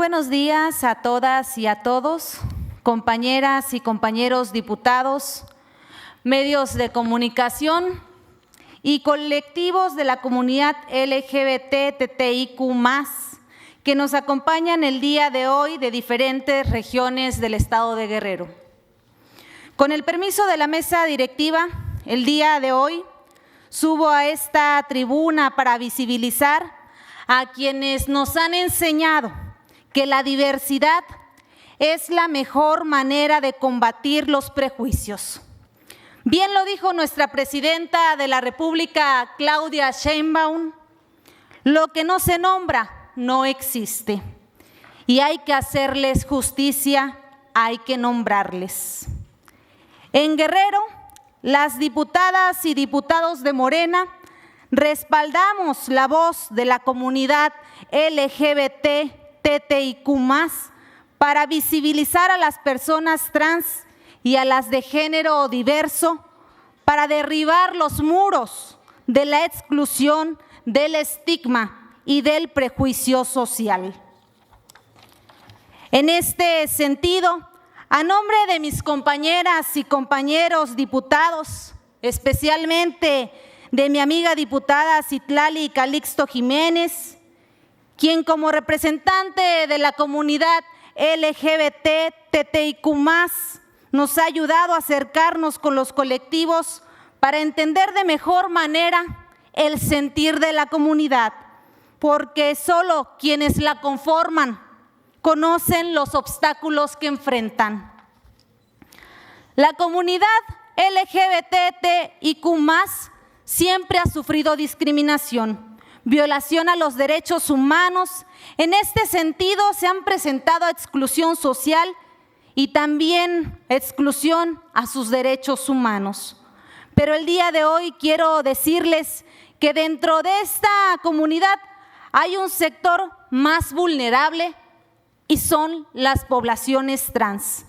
buenos días a todas y a todos, compañeras y compañeros diputados, medios de comunicación y colectivos de la comunidad LGBT-TTIQ+, que nos acompañan el día de hoy de diferentes regiones del estado de Guerrero. Con el permiso de la mesa directiva, el día de hoy subo a esta tribuna para visibilizar a quienes nos han enseñado que la diversidad es la mejor manera de combatir los prejuicios. Bien lo dijo nuestra presidenta de la República, Claudia Sheinbaum, lo que no se nombra no existe y hay que hacerles justicia, hay que nombrarles. En Guerrero, las diputadas y diputados de Morena respaldamos la voz de la comunidad LGBT-TTIQ+, para visibilizar a las personas trans y a las de género diverso, para derribar los muros de la exclusión, del estigma y del prejuicio social. En este sentido, a nombre de mis compañeras y compañeros diputados, especialmente de mi amiga diputada Citlali Calixto Jiménez, quien como representante de la comunidad LGBT-TTIQ+, nos ha ayudado a acercarnos con los colectivos para entender de mejor manera el sentir de la comunidad, porque solo quienes la conforman conocen los obstáculos que enfrentan. La comunidad LGBT-TTIQ+, siempre ha sufrido discriminación, violación a los derechos humanos. En este sentido se han presentado exclusión social y también exclusión a sus derechos humanos. Pero el día de hoy quiero decirles que dentro de esta comunidad hay un sector más vulnerable y son las poblaciones trans.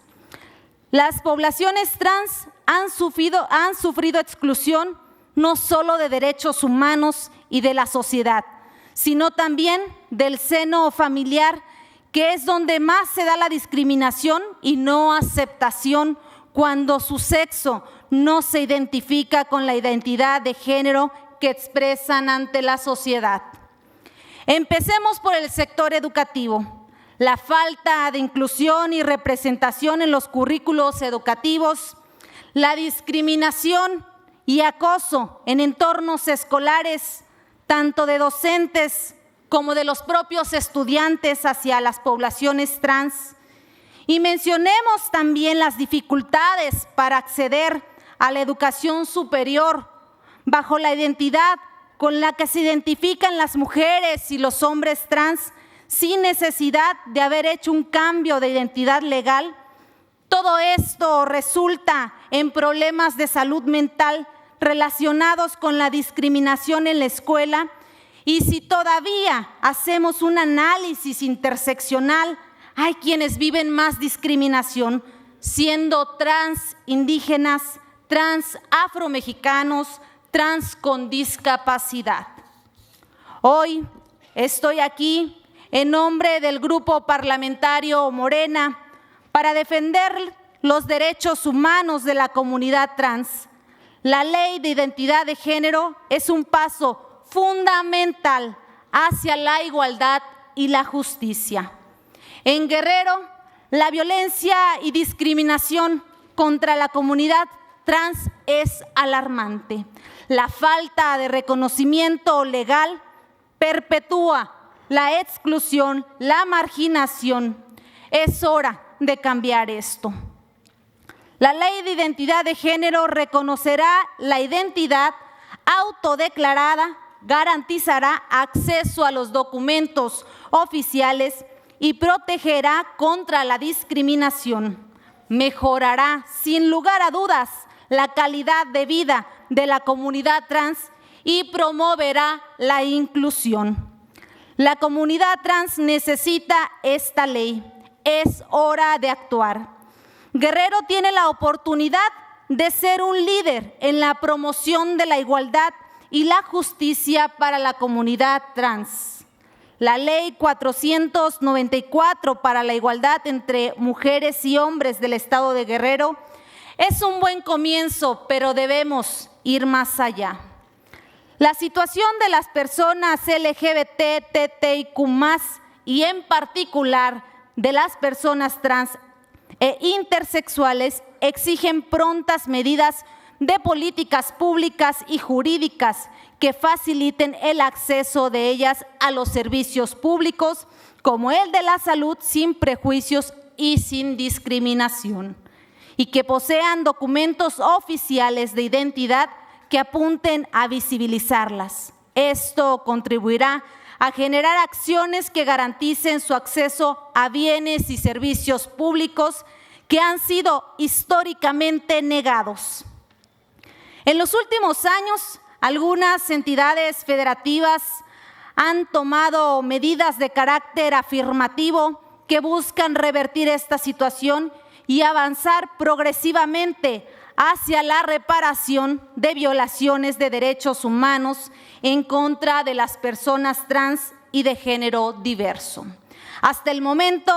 Las poblaciones trans han sufrido exclusión no solo de derechos humanos y de la sociedad, sino también del seno familiar, que es donde más se da la discriminación y no aceptación cuando su sexo no se identifica con la identidad de género que expresan ante la sociedad. Empecemos por el sector educativo. La falta de inclusión y representación en los currículos educativos, la discriminación y acoso en entornos escolares, tanto de docentes como de los propios estudiantes hacia las poblaciones trans. Y mencionemos también las dificultades para acceder a la educación superior bajo la identidad con la que se identifican las mujeres y los hombres trans sin necesidad de haber hecho un cambio de identidad legal. Todo esto resulta en problemas de salud mental relacionados con la discriminación en la escuela, y si todavía hacemos un análisis interseccional, hay quienes viven más discriminación, siendo trans indígenas, trans afromexicanos, trans con discapacidad. Hoy estoy aquí en nombre del Grupo Parlamentario Morena para defender los derechos humanos de la comunidad trans. La Ley de Identidad de Género es un paso fundamental hacia la igualdad y la justicia. En Guerrero, la violencia y discriminación contra la comunidad trans es alarmante. La falta de reconocimiento legal perpetúa la exclusión, la marginación. Es hora de cambiar esto. La Ley de Identidad de Género reconocerá la identidad autodeclarada, garantizará acceso a los documentos oficiales y protegerá contra la discriminación. Mejorará, sin lugar a dudas, la calidad de vida de la comunidad trans y promoverá la inclusión. La comunidad trans necesita esta ley. Es hora de actuar. Guerrero tiene la oportunidad de ser un líder en la promoción de la igualdad y la justicia para la comunidad trans. La Ley 494 para la igualdad entre mujeres y hombres del Estado de Guerrero es un buen comienzo, pero debemos ir más allá. La situación de las personas LGBT, TTIQ+, y en particular de las personas trans e intersexuales exigen prontas medidas de políticas públicas y jurídicas que faciliten el acceso de ellas a los servicios públicos, como el de la salud, sin prejuicios y sin discriminación, y que posean documentos oficiales de identidad que apunten a visibilizarlas. Esto contribuirá a generar acciones que garanticen su acceso a bienes y servicios públicos que han sido históricamente negados. En los últimos años, algunas entidades federativas han tomado medidas de carácter afirmativo que buscan revertir esta situación y avanzar progresivamente hacia la reparación de violaciones de derechos humanos en contra de las personas trans y de género diverso. Hasta el momento,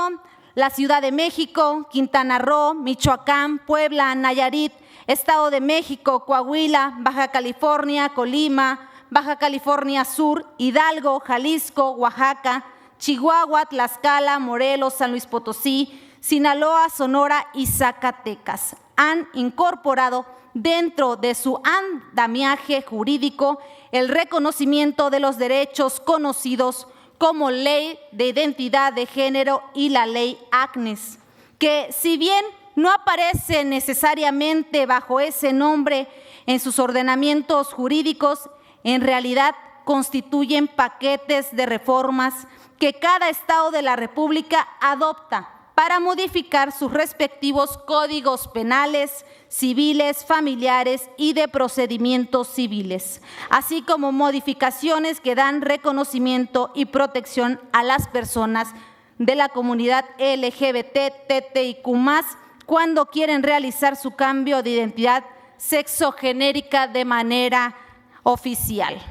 la Ciudad de México, Quintana Roo, Michoacán, Puebla, Nayarit, Estado de México, Coahuila, Baja California, Colima, Baja California Sur, Hidalgo, Jalisco, Oaxaca, Chihuahua, Tlaxcala, Morelos, San Luis Potosí, Sinaloa, Sonora y Zacatecas han incorporado dentro de su andamiaje jurídico el reconocimiento de los derechos conocidos como Ley de Identidad de Género y la Ley ACNES, que si bien no aparece necesariamente bajo ese nombre en sus ordenamientos jurídicos, en realidad constituyen paquetes de reformas que cada estado de la República adopta para modificar sus respectivos códigos penales, civiles, familiares y de procedimientos civiles, así como modificaciones que dan reconocimiento y protección a las personas de la comunidad LGBT, TTIQ+, cuando quieren realizar su cambio de identidad sexogenérica de manera oficial.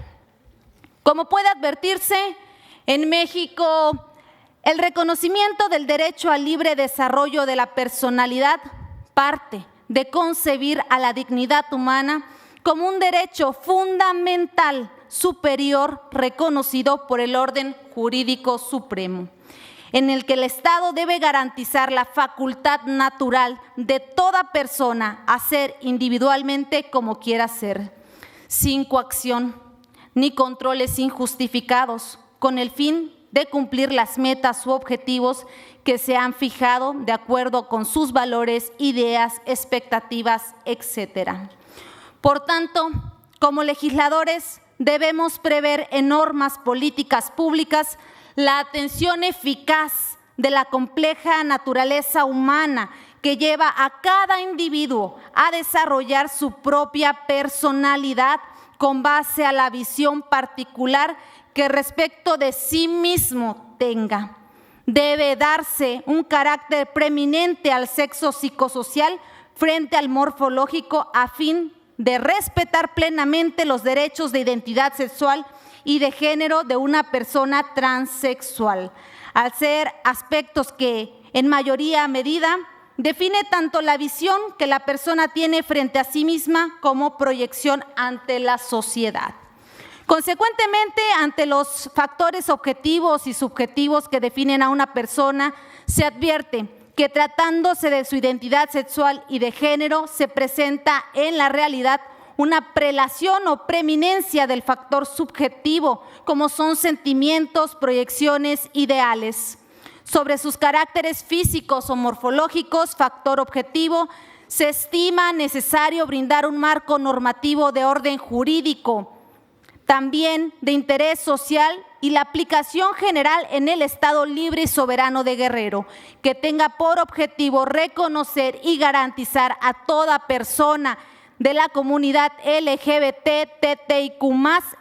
Como puede advertirse, en México el reconocimiento del derecho al libre desarrollo de la personalidad parte de concebir a la dignidad humana como un derecho fundamental superior reconocido por el orden jurídico supremo, en el que el Estado debe garantizar la facultad natural de toda persona a ser individualmente como quiera ser, sin coacción ni controles injustificados, con el fin de cumplir las metas u objetivos que se han fijado de acuerdo con sus valores, ideas, expectativas, etc. Por tanto, como legisladores debemos prever en normas políticas públicas la atención eficaz de la compleja naturaleza humana que lleva a cada individuo a desarrollar su propia personalidad con base a la visión particular que respecto de sí mismo tenga. Debe darse un carácter preeminente al sexo psicosocial frente al morfológico a fin de respetar plenamente los derechos de identidad sexual y de género de una persona transexual, al ser aspectos que en mayoría medida define tanto la visión que la persona tiene frente a sí misma como proyección ante la sociedad. Consecuentemente, ante los factores objetivos y subjetivos que definen a una persona, se advierte que tratándose de su identidad sexual y de género, se presenta en la realidad una prelación o preeminencia del factor subjetivo, como son sentimientos, proyecciones, ideales. Sobre sus caracteres físicos o morfológicos, factor objetivo, se estima necesario brindar un marco normativo de orden jurídico, también de interés social y la aplicación general en el Estado libre y soberano de Guerrero, que tenga por objetivo reconocer y garantizar a toda persona de la comunidad LGBT, TTIQ+,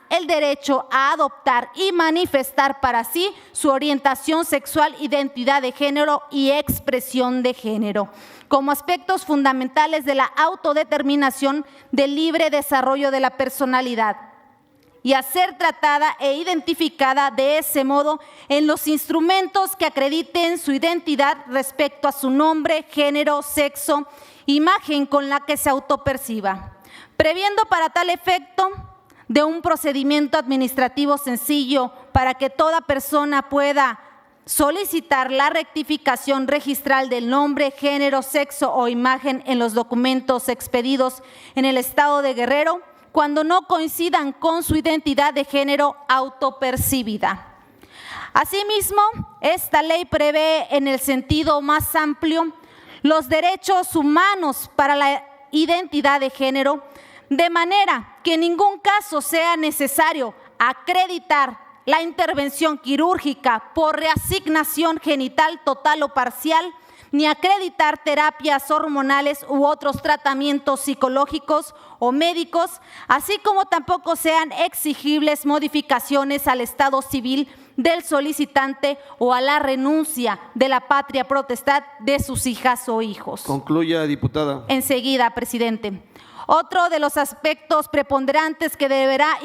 el derecho a adoptar y manifestar para sí su orientación sexual, identidad de género y expresión de género, como aspectos fundamentales de la autodeterminación del libre desarrollo de la personalidad. y a ser tratada e identificada de ese modo en los instrumentos que acrediten su identidad respecto a su nombre, género, sexo, imagen con la que se autoperciba, previendo para tal efecto de un procedimiento administrativo sencillo para que toda persona pueda solicitar la rectificación registral del nombre, género, sexo o imagen en los documentos expedidos en el Estado de Guerrero cuando no coincidan con su identidad de género autopercibida. Asimismo, esta ley prevé en el sentido más amplio los derechos humanos para la identidad de género, de manera que en ningún caso sea necesario acreditar la intervención quirúrgica por reasignación genital total o parcial, ni acreditar terapias hormonales u otros tratamientos psicológicos o médicos, así como tampoco sean exigibles modificaciones al estado civil del solicitante o a la renuncia de la patria potestad de sus hijas o hijos. Concluya, diputada. Enseguida, presidente. Otro de los aspectos preponderantes que deberá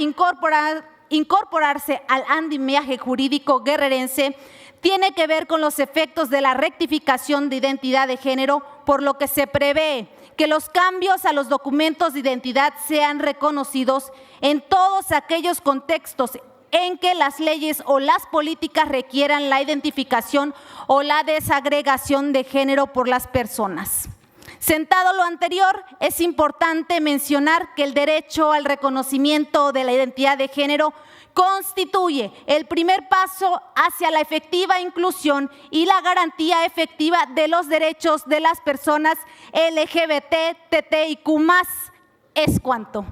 incorporarse al andamiaje jurídico guerrerense tiene que ver con los efectos de la rectificación de identidad de género, por lo que se prevé que los cambios a los documentos de identidad sean reconocidos en todos aquellos contextos en que las leyes o las políticas requieran la identificación o la desagregación de género por las personas. Sentado lo anterior, es importante mencionar que el derecho al reconocimiento de la identidad de género constituye el primer paso hacia la efectiva inclusión y la garantía efectiva de los derechos de las personas LGBT, TTIQ+. Es cuanto.